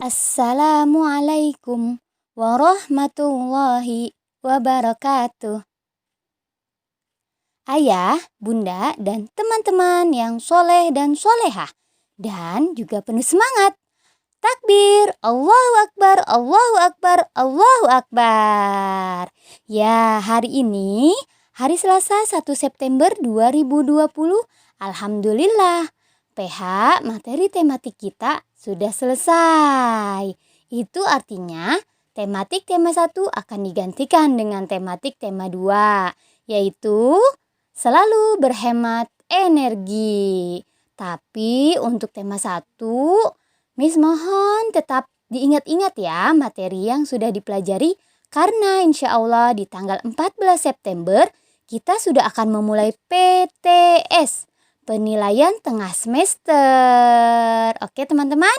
Assalamualaikum warahmatullahi wabarakatuh. Ayah, bunda, dan teman-teman yang soleh dan solehah, dan juga penuh semangat. Takbir, Allahu Akbar, Allahu Akbar, Allahu Akbar. Ya, hari ini, hari Selasa 1 September 2020, Alhamdulillah. PH materi tematik kita sudah selesai. Itu artinya tematik tema 1 akan digantikan dengan tematik tema 2, yaitu selalu berhemat energi. Tapi untuk tema 1, Miss mohon tetap diingat-ingat ya materi yang sudah dipelajari, karena insya Allah di tanggal 14 September kita sudah akan memulai PTS, penilaian tengah semester. Oke teman-teman?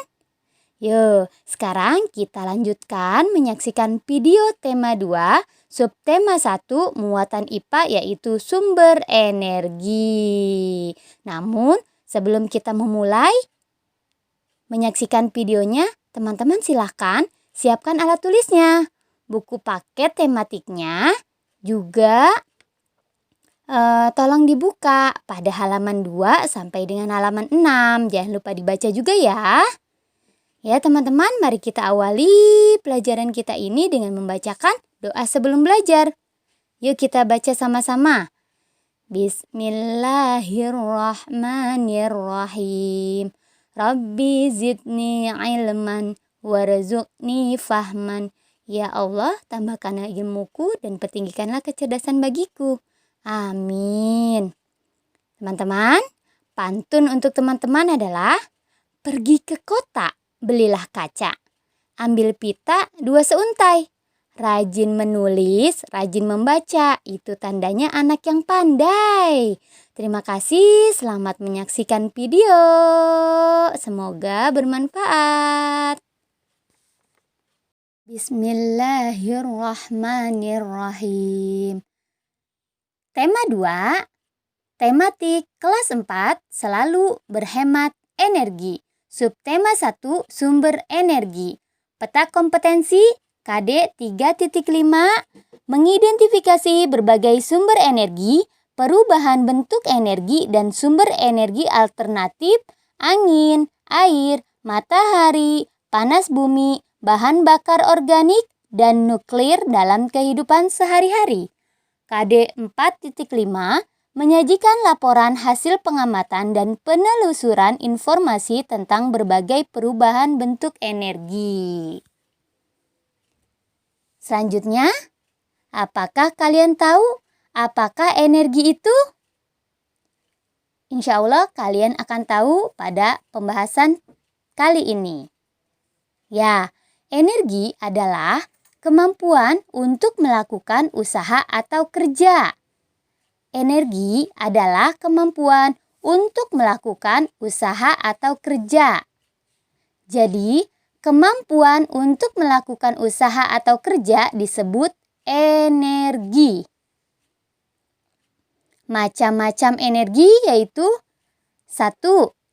Yuk, sekarang kita lanjutkan menyaksikan video tema 2, subtema 1, muatan IPA yaitu sumber energi. Namun, sebelum kita memulai menyaksikan videonya, teman-teman silakan siapkan alat tulisnya, buku paket tematiknya, juga tolong dibuka pada halaman 2 sampai dengan halaman 6. Jangan lupa dibaca juga ya. Ya teman-teman, mari kita awali pelajaran kita ini dengan membacakan doa sebelum belajar. Yuk kita baca sama-sama. Bismillahirrahmanirrahim. Rabbi zidni ilman warzuqni fahman. Ya Allah, tambahkanlah ilmuku dan pertinggikanlah kecerdasan bagiku. Amin. Teman-teman, pantun untuk teman-teman adalah: pergi ke kota, belilah kaca, ambil pita 2 seuntai. Rajin menulis, rajin membaca, itu tandanya anak yang pandai. Terima kasih, selamat menyaksikan video. Semoga bermanfaat. Bismillahirrahmanirrahim. Tema 2, tematik kelas 4, selalu berhemat energi. Subtema 1, sumber energi. Peta kompetensi KD 3.5, mengidentifikasi berbagai sumber energi, perubahan bentuk energi dan sumber energi alternatif, angin, air, matahari, panas bumi, bahan bakar organik, dan nuklir dalam kehidupan sehari-hari. KD 4.5, menyajikan laporan hasil pengamatan dan penelusuran informasi tentang berbagai perubahan bentuk energi. Selanjutnya, apakah kalian tahu apakah energi itu? Insya Allah kalian akan tahu pada pembahasan kali ini. Ya, energi adalah kemampuan untuk melakukan usaha atau kerja. Energi adalah kemampuan untuk melakukan usaha atau kerja. Jadi, kemampuan untuk melakukan usaha atau kerja disebut energi. Macam-macam energi yaitu: 1.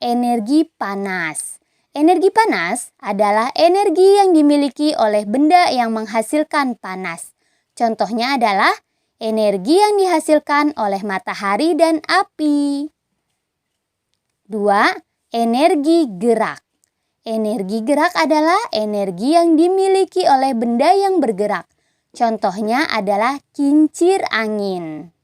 Energi panas. Energi panas adalah energi yang dimiliki oleh benda yang menghasilkan panas. Contohnya adalah energi yang dihasilkan oleh matahari dan api. 2. Energi gerak. Energi gerak adalah energi yang dimiliki oleh benda yang bergerak. Contohnya adalah kincir angin.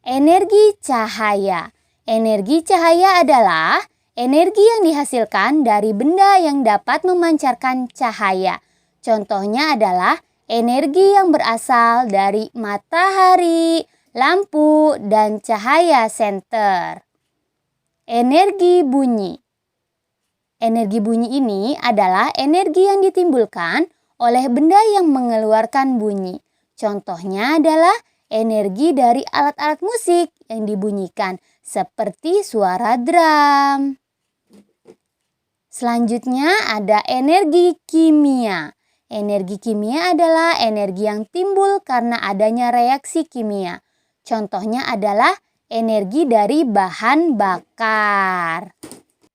Energi cahaya. Energi cahaya adalah energi yang dihasilkan dari benda yang dapat memancarkan cahaya. Contohnya adalah energi yang berasal dari matahari, lampu, dan cahaya senter. Energi bunyi. Energi bunyi ini adalah energi yang ditimbulkan oleh benda yang mengeluarkan bunyi. Contohnya adalah energi dari alat-alat musik yang dibunyikan seperti suara drum. Selanjutnya ada energi kimia. Energi kimia adalah energi yang timbul karena adanya reaksi kimia. Contohnya adalah energi dari bahan bakar.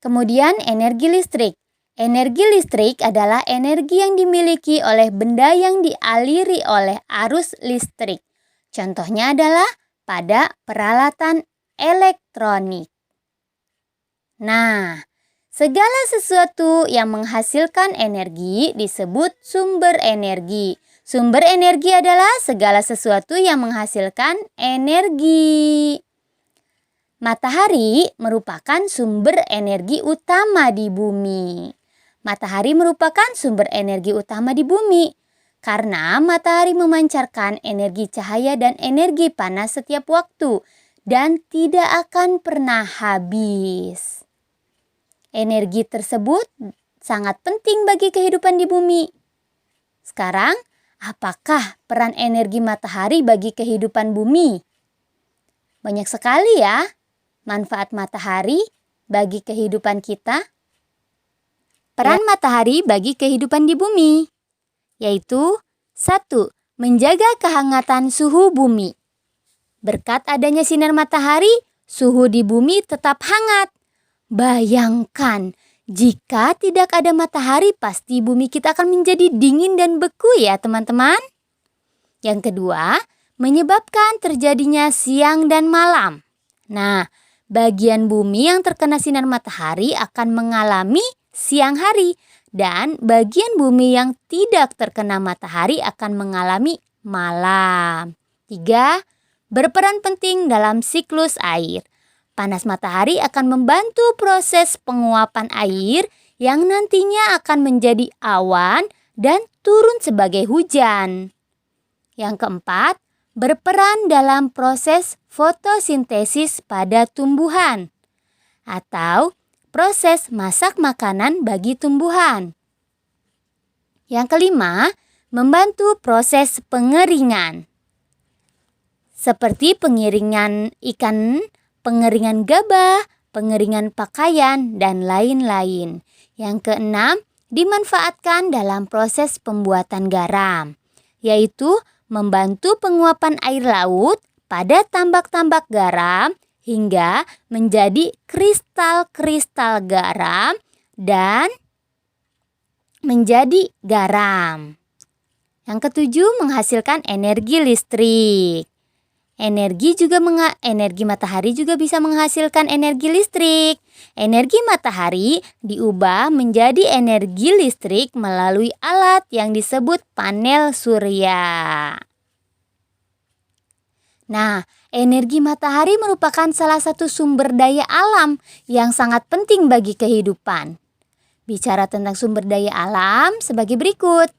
Kemudian energi listrik. Energi listrik adalah energi yang dimiliki oleh benda yang dialiri oleh arus listrik. Contohnya adalah pada peralatan elektronik. Nah, segala sesuatu yang menghasilkan energi disebut sumber energi. Sumber energi adalah segala sesuatu yang menghasilkan energi. Matahari merupakan sumber energi utama di bumi. Matahari merupakan sumber energi utama di bumi karena matahari memancarkan energi cahaya dan energi panas setiap waktu dan tidak akan pernah habis. Energi tersebut sangat penting bagi kehidupan di bumi. Sekarang, apakah peran energi matahari bagi kehidupan bumi? Banyak sekali ya manfaat matahari bagi kehidupan kita. Peran matahari bagi kehidupan di bumi, yaitu 1. Menjaga kehangatan suhu bumi. Berkat adanya sinar matahari, suhu di bumi tetap hangat. Bayangkan, jika tidak ada matahari, pasti bumi kita akan menjadi dingin dan beku ya teman-teman. Yang kedua, menyebabkan terjadinya siang dan malam. Nah, bagian bumi yang terkena sinar matahari akan mengalami siang hari dan bagian bumi yang tidak terkena matahari akan mengalami malam. 3. Berperan penting dalam siklus air. Panas matahari akan membantu proses penguapan air yang nantinya akan menjadi awan dan turun sebagai hujan. Yang keempat, berperan dalam proses fotosintesis pada tumbuhan atau proses masak makanan bagi tumbuhan. Yang kelima, membantu proses pengeringan. Seperti pengeringan ikan, pengeringan gabah, pengeringan pakaian, dan lain-lain. Yang keenam, dimanfaatkan dalam proses pembuatan garam, yaitu membantu penguapan air laut pada tambak-tambak garam hingga menjadi kristal-kristal garam dan menjadi garam. Yang ketujuh, menghasilkan energi listrik. Energi matahari juga bisa menghasilkan energi listrik. Energi matahari diubah menjadi energi listrik melalui alat yang disebut panel surya. Nah, energi matahari merupakan salah satu sumber daya alam yang sangat penting bagi kehidupan. Bicara tentang sumber daya alam sebagai berikut.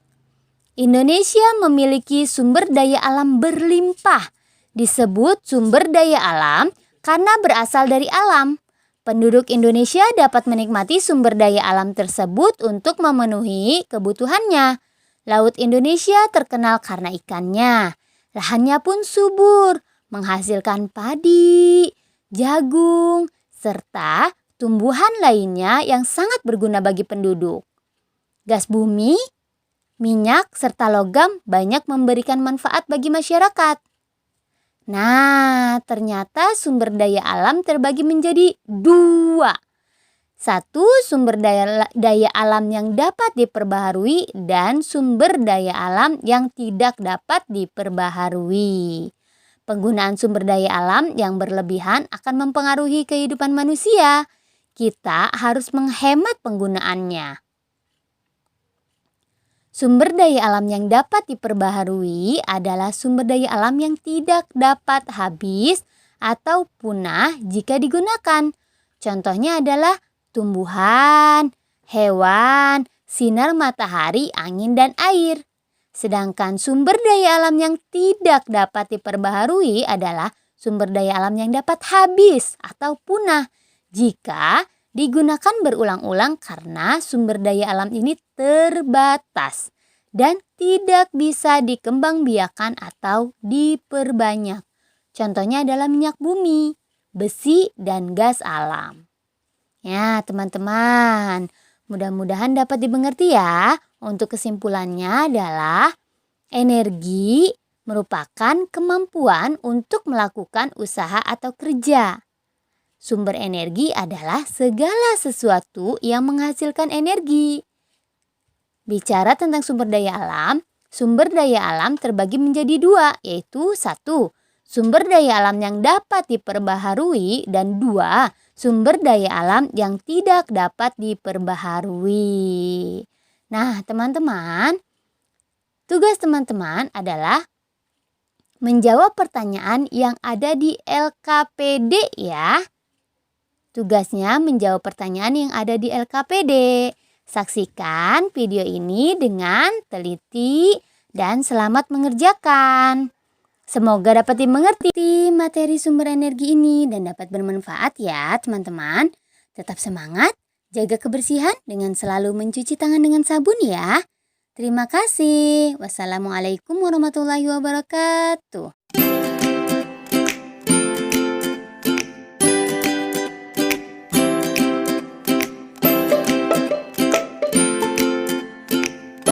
Indonesia memiliki sumber daya alam berlimpah. Disebut sumber daya alam karena berasal dari alam. Penduduk Indonesia dapat menikmati sumber daya alam tersebut untuk memenuhi kebutuhannya. Laut Indonesia terkenal karena ikannya. Lahannya pun subur, menghasilkan padi, jagung, serta tumbuhan lainnya yang sangat berguna bagi penduduk. Gas bumi, minyak, serta logam banyak memberikan manfaat bagi masyarakat. Nah, ternyata sumber daya alam terbagi menjadi 2. 1. Sumber daya alam yang dapat diperbaharui dan sumber daya alam yang tidak dapat diperbaharui. Penggunaan sumber daya alam yang berlebihan akan mempengaruhi kehidupan manusia. Kita harus menghemat penggunaannya. Sumber daya alam yang dapat diperbaharui adalah sumber daya alam yang tidak dapat habis atau punah jika digunakan. Contohnya adalah tumbuhan, hewan, sinar matahari, angin, dan air. Sedangkan sumber daya alam yang tidak dapat diperbaharui adalah sumber daya alam yang dapat habis atau punah jika digunakan berulang-ulang karena sumber daya alam ini terbatas dan tidak bisa dikembangbiakan atau diperbanyak. Contohnya adalah minyak bumi, besi, dan gas alam. Ya, teman-teman, mudah-mudahan dapat dimengerti ya. Untuk kesimpulannya adalah energi merupakan kemampuan untuk melakukan usaha atau kerja. Sumber energi adalah segala sesuatu yang menghasilkan energi. Bicara tentang sumber daya alam terbagi menjadi dua, yaitu 1. Sumber daya alam yang dapat diperbaharui dan 2. Sumber daya alam yang tidak dapat diperbaharui. Nah, teman-teman, tugas teman-teman adalah menjawab pertanyaan yang ada di LKPD ya. Tugasnya menjawab pertanyaan yang ada di LKPD. Saksikan video ini dengan teliti dan selamat mengerjakan. Semoga dapat dimengerti materi sumber energi ini dan dapat bermanfaat ya teman-teman. Tetap semangat, jaga kebersihan dengan selalu mencuci tangan dengan sabun ya. Terima kasih. Wassalamualaikum warahmatullahi wabarakatuh.